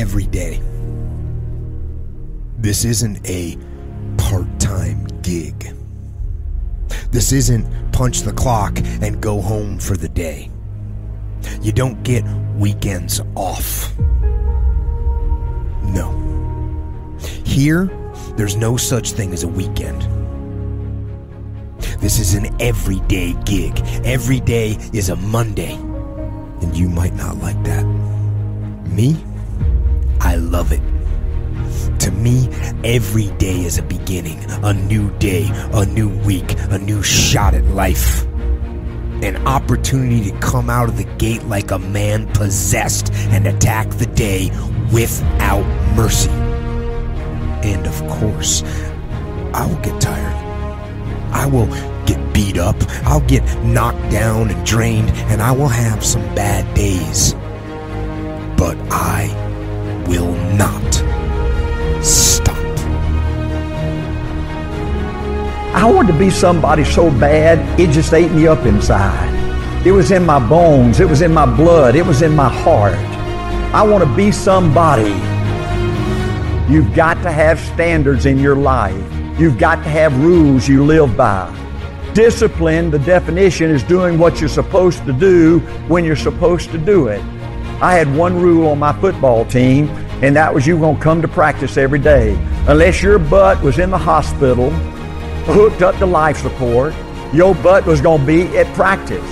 every day. This isn't a part-time gig. This isn't punch the clock and go home for the day. You don't get weekends off. No. Here, there's no such thing as a weekend. This is an everyday gig. Every day is a Monday. And you might not like that. Me, I love it. To me, every day is a beginning, a new day, a new week, a new shot at life. An opportunity to come out of the gate like a man possessed and attack the day without mercy. And of course, I will get tired. I will get beat up. I'll get knocked down and drained, and I will have some bad days. But I will not stop. I wanted to be somebody so bad, it just ate me up inside. It was in my bones. It was in my blood. It was in my heart. I want to be somebody. You've got to have standards in your life. You've got to have rules you live by. Discipline, the definition, is doing what you're supposed to do when you're supposed to do it. I had one rule on my football team, and that was you were going to come to practice every day. Unless your butt was in the hospital, hooked up to life support, your butt was going to be at practice.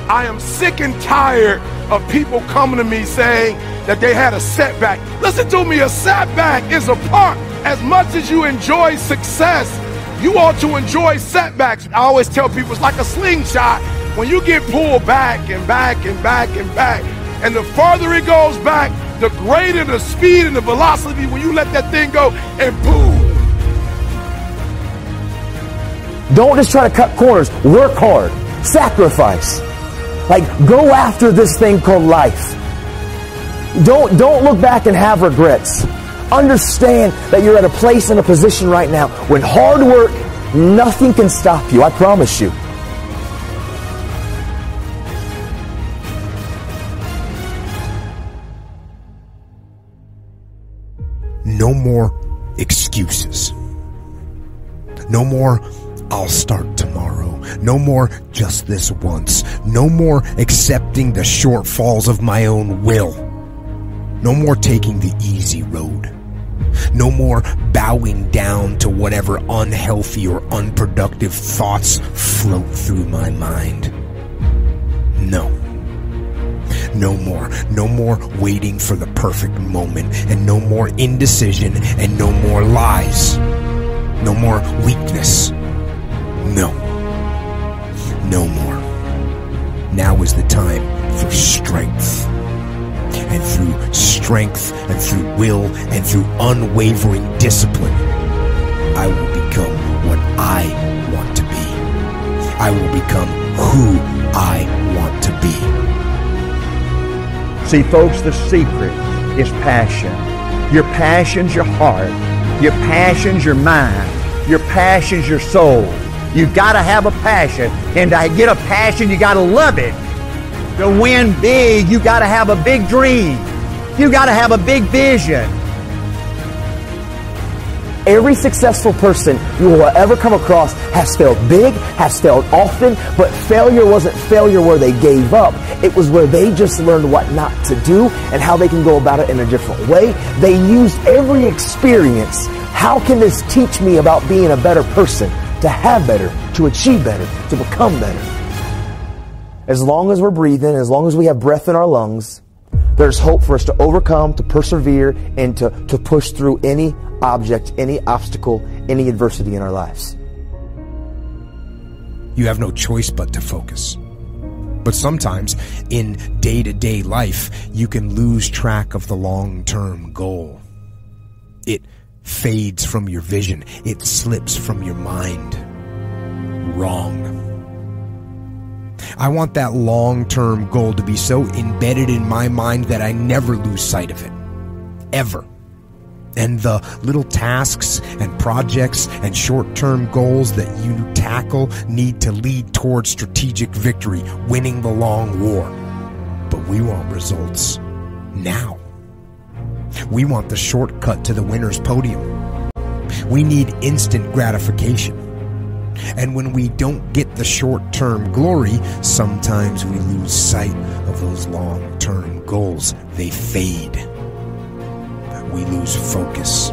I am sick and tired of people coming to me saying that they had a setback. Listen to me, a setback is a part. As much as you enjoy success, you ought to enjoy setbacks. I always tell people it's like a slingshot. When you get pulled back and back and back and back, and the farther it goes back, the greater the speed and the velocity when you let that thing go, and boom. Don't just try to cut corners. Work hard. Sacrifice. Like, go after this thing called life. Don't look back and have regrets. Understand that you're at a place and a position right now when hard work, nothing can stop you. I promise you. No more excuses. No more, I'll start tomorrow. No more, just this once. No more accepting the shortfalls of my own will. No more taking the easy road. No more bowing down to whatever unhealthy or unproductive thoughts float through my mind. No. No more. No more waiting for the perfect moment, and no more indecision, and no more lies. No more weakness. No. No more. Now is the time for strength. And through strength, and through will, and through unwavering discipline, I will become what I want to be. I will become who I want to be. See, folks, the secret is passion. Your passion's your heart. Your passion's your mind. Your passion's your soul. You got to have a passion. And to get a passion, you got to love it. To win big, you got to have a big dream. You got to have a big vision. Every successful person you will ever come across has failed big, has failed often, but failure wasn't failure where they gave up. It was where they just learned what not to do and how they can go about it in a different way. They used every experience. How can this teach me about being a better person, to have better, to achieve better, to become better? As long as we're breathing, as long as we have breath in our lungs, there's hope for us to overcome, to persevere, and to push through any object, any obstacle, any adversity in our lives. You have no choice but to focus. But sometimes in day-to-day life, you can lose track of the long-term goal. It fades from your vision. It slips from your mind. Wrong. I want that long-term goal to be so embedded in my mind that I never lose sight of it. Ever. And the little tasks and projects and short-term goals that you tackle need to lead towards strategic victory, winning the long war. But we want results now. We want the shortcut to the winner's podium. We need instant gratification. And when we don't get the short-term glory, sometimes we lose sight of those long-term goals. They fade. We lose focus.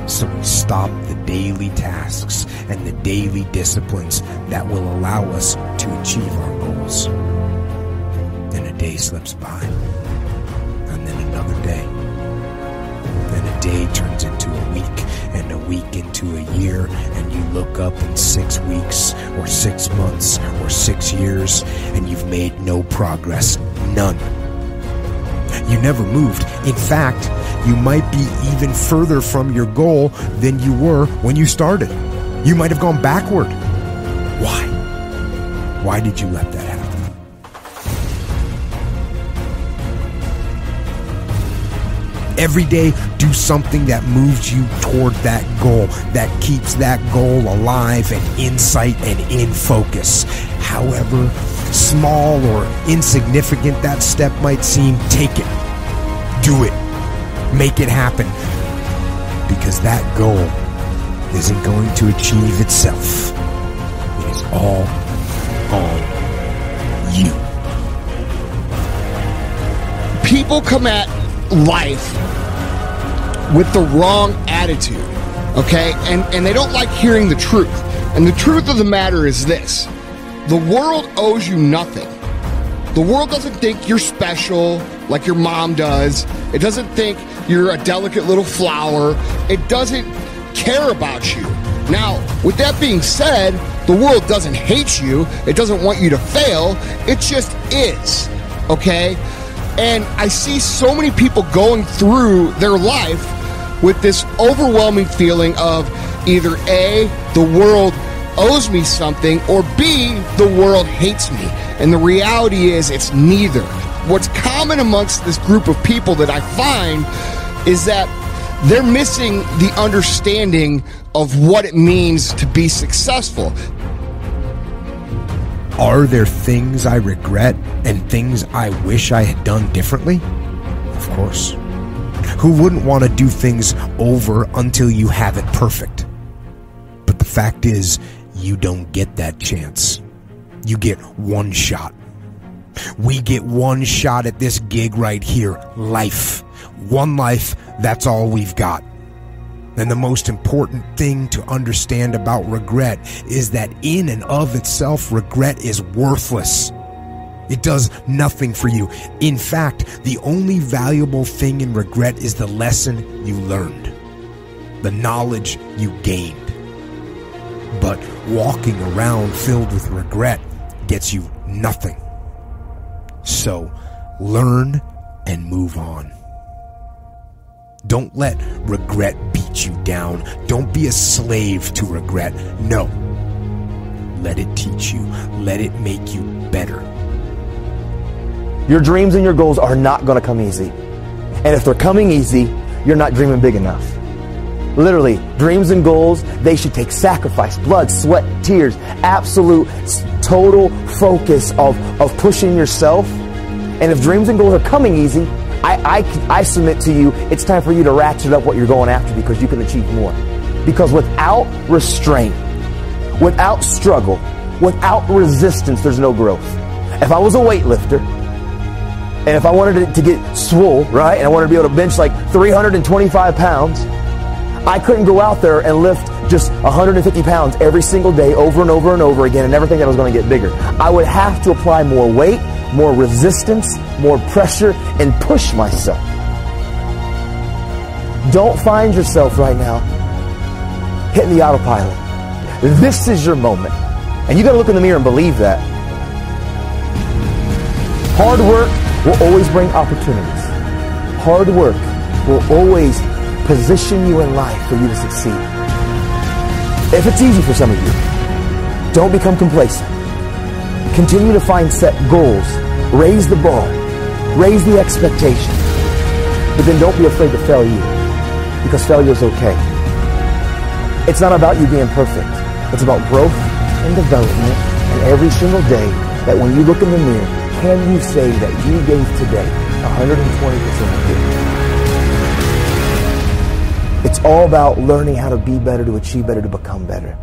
So we stop the daily tasks and the daily disciplines that will allow us to achieve our goals. And a day slips by, and then another day. Then a day turns into a week, and a week into a year, and you look up in 6 weeks, or 6 months, or 6 years, and you've made no progress. None. You never moved. In fact, you might be even further from your goal than you were when you started. You might have gone backward. Why? Why did you let that happen? Every day, do something that moves you toward that goal, that keeps that goal alive and in sight and in focus. However small or insignificant that step might seem, take it. Do it. Make it happen. Because that goal isn't going to achieve itself. It is all on you. People come at life with the wrong attitude, okay? And they don't like hearing the truth. And the truth of the matter is this. The world owes you nothing. The world doesn't think you're special like your mom does. It doesn't think you're a delicate little flower. It doesn't care about you. Now, with that being said, the world doesn't hate you. It doesn't want you to fail. It just is, okay? And I see so many people going through their life with this overwhelming feeling of either A, the world owes me something, or B, the world hates me. And the reality is it's neither. What's common amongst this group of people that I find is that they're missing the understanding of what it means to be successful. Are there things I regret and things I wish I had done differently? Of course. Who wouldn't want to do things over until you have it perfect? But the fact is, you don't get that chance. You get one shot. We get one shot at this gig right here. Life. One life, that's all we've got. And the most important thing to understand about regret is that in and of itself, regret is worthless. It does nothing for you. In fact, the only valuable thing in regret is the lesson you learned, the knowledge you gained. But walking around filled with regret gets you nothing. So learn and move on. Don't let regret beat you down. Don't be a slave to regret. No. Let it teach you. Let it make you better. Your dreams and your goals are not going to come easy. And if they're coming easy, you're not dreaming big enough. Literally, dreams and goals, they should take sacrifice, blood, sweat, tears, absolute, total focus of pushing yourself. And if dreams and goals are coming easy, I submit to you, it's time for you to ratchet up what you're going after because you can achieve more. Because without restraint, without struggle, without resistance, there's no growth. If I was a weightlifter, and if I wanted to get swole, right, and I wanted to be able to bench like 325 pounds, I couldn't go out there and lift just 150 pounds every single day over and over and over again and never think that I was going to get bigger. I would have to apply more weight, more resistance, more pressure, and push myself. Don't find yourself right now hitting the autopilot. This is your moment. And you got to look in the mirror and believe that. Hard work will always bring opportunities. Hard work will always position you in life for you to succeed. If it's easy for some of you, don't become complacent. Continue to find set goals. Raise the bar. Raise the expectation. But then don't be afraid to fail you, because failure is okay. It's not about you being perfect. It's about growth and development. And every single day that when you look in the mirror, can you say that you gave today 120% of you? It's all about learning how to be better, to achieve better, to become better.